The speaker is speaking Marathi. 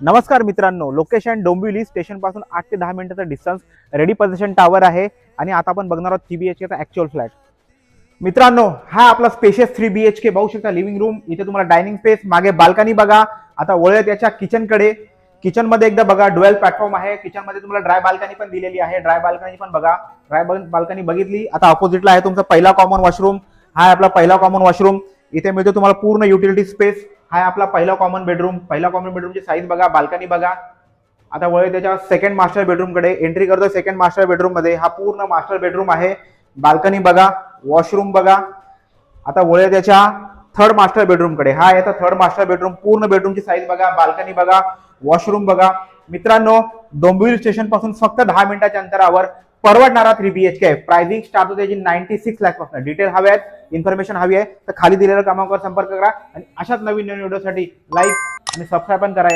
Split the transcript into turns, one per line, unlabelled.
नमस्कार मित्रांनो, लोकेशन डोंबिवली स्टेशन पासून 8 ते 10 मिनिटाचा डिस्टन्स रेडी पोझिशन टावर आहे आणि आता आपण बघणार आहोत 3 BHK चा ऍक्च्युअल फ्लॅट. मित्रांनो, हा आपला स्पेशियस 3 BHK बघू शकता. लिव्हिंग रूम, इथे तुम्हाला डायनिंग स्पेस, मागे बाल्कनी बघा. आता वळूयात याच्या किचन कडे. किचन मध्ये एकदा बघा, ड्युअल प्लॅटफॉर्म आहे. किचन मध्ये तुम्हाला ड्राय बाल्कनी पण दिलेली आहे. ड्राय बाल्कनी पण बघा. ड्राय बाल्कनी बघितली. आता ऑपोजिटला आहे तुमचा पहिला कॉमन वॉशरूम. हा आहे आपला पहिला कॉमन वॉशरूम. इथे मिळतो तुम्हाला पूर्ण युटिलिटी स्पेस. हा आपला पहिला कॉमन बेडरूम. पहिला कॉमन बेडरूमची साईज बघा, बाल्कनी बघा. आता वळ त्याच्या सेकंड मास्टर बेडरूम कडे एंट्री करतो. सेकंड मास्टर बेडरूम मध्ये हा पूर्ण मास्टर बेडरूम आहे. बाल्कनी बघा, वॉशरूम बघा. आता वळ त्याच्या थर्ड मास्टर बेडरूम कडे. हा येतो थर्ड मास्टर बेडरूम. पूर्ण बेडरूमची साईज बघा, बाल्कनी बघा, वॉशरूम बघा. मित्रांनो, डोंबिवली स्टेशन पासून फक्त 10 मिनिटाच्या अंतरावर परवडणारा 3 BHK आहे. प्राइसिंग स्टार्ट होते 96 लाख पासून. डिटेल हवे आहेत, इन्फॉर्मेशन हवी आहे तर खाली दिलेल्या क्रमांकावर संपर्क करा आणि अशाच नवीन व्हिडिओसाठी लाईक आणि सबस्क्राईब पण करा.